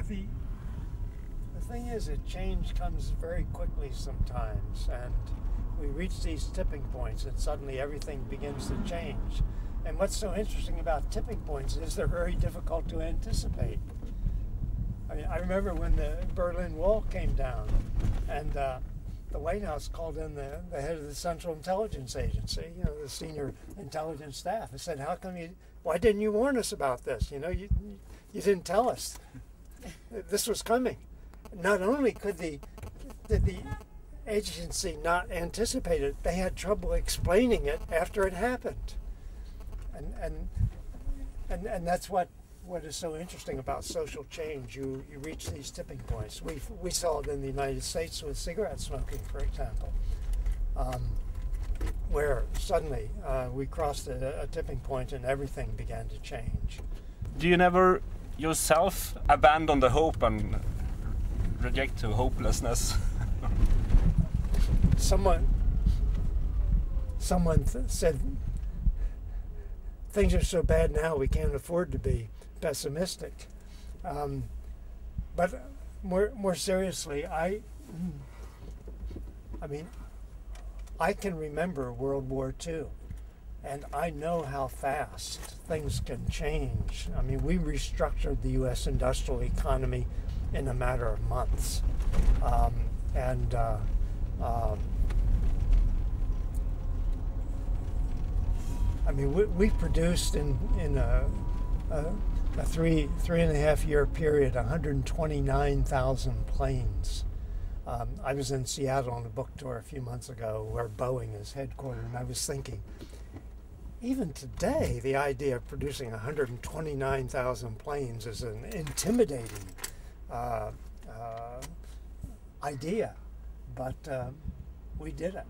the thing is that change comes very quickly sometimes, and we reach these tipping points and suddenly everything begins to change. And what's so interesting about tipping points is they're very difficult to anticipate. I mean, I remember when the Berlin Wall came down, and the White House called in the head of the Central Intelligence Agency, the senior intelligence staff, and said, why didn't you warn us about this? You didn't tell us this was coming. Not only did the agency not anticipate it, they had trouble explaining it after it happened. And that's what is so interesting about social change. You reach these tipping points. We saw it in the United States with cigarette smoking, for example, where suddenly we crossed a tipping point and everything began to change. Do you never yourself abandon the hope and reject to hopelessness? Someone said, things are so bad now we can't afford to be pessimistic. But more seriously, I can remember World War II, and I know how fast things can change. I mean, we restructured the U.S. industrial economy in a matter of months. We produced in a 3.5 year period 129,000 planes. I was in Seattle on a book tour a few months ago where Boeing is headquartered, and I was thinking, even today, the idea of producing 129,000 planes is an intimidating idea, but we did it.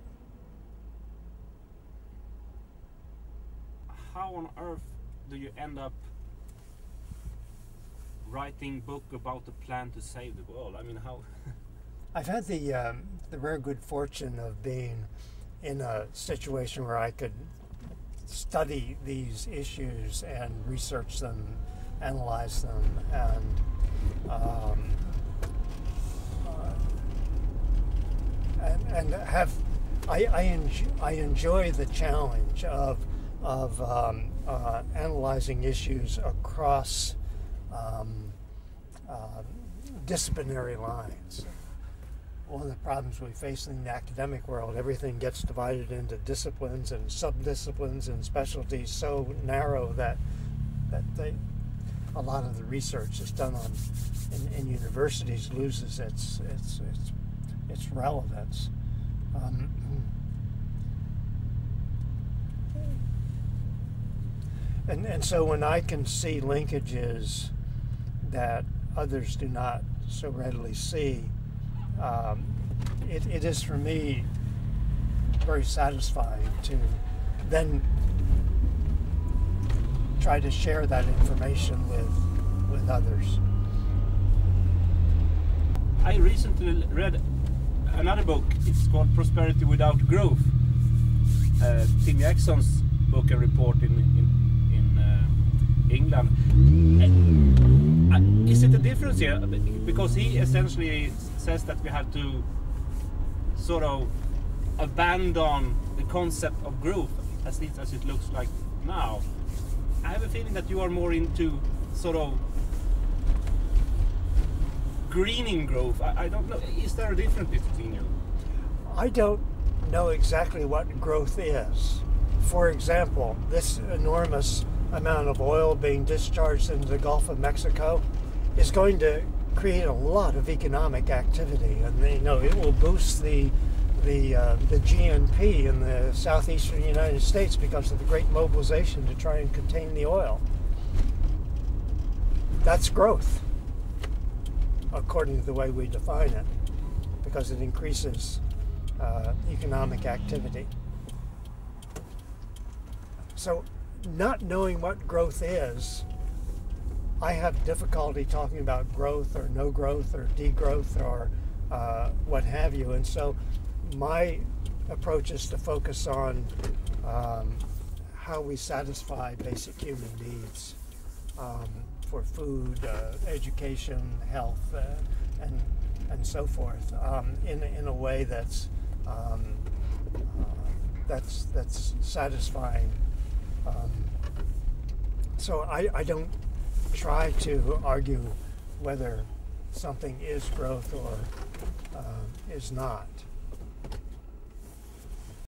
How on earth do you end up writing a book about the plan to save the world? I mean, how? I've had the rare good fortune of being in a situation where I could study these issues and research them, analyze them, and have. I enjoy the challenge of analyzing issues across disciplinary lines. One of the problems we face in the academic world, everything gets divided into disciplines and subdisciplines and specialties so narrow that a lot of the research that's done in universities loses its relevance. And so when I can see linkages that others do not so readily see, it is for me very satisfying to then try to share that information with others. I recently read another book. It's called Prosperity Without Growth. Tim Jackson's book and report in England. Is it a difference here? Because he essentially says that we have to sort of abandon the concept of growth, at least as it looks like now. I have a feeling that you are more into sort of greening growth. I don't know. Is there a difference between you? I don't know exactly what growth is. For example, this enormous amount of oil being discharged into the Gulf of Mexico is going to create a lot of economic activity, and it will boost the GNP in the southeastern United States because of the great mobilization to try and contain the oil. That's growth, according to the way we define it, because it increases economic activity. So, not knowing what growth is, I have difficulty talking about growth or no growth or degrowth or what have you. And so my approach is to focus on how we satisfy basic human needs. for food, education, health, and so forth, in a way that's satisfying. So I don't try to argue whether something is growth or is not.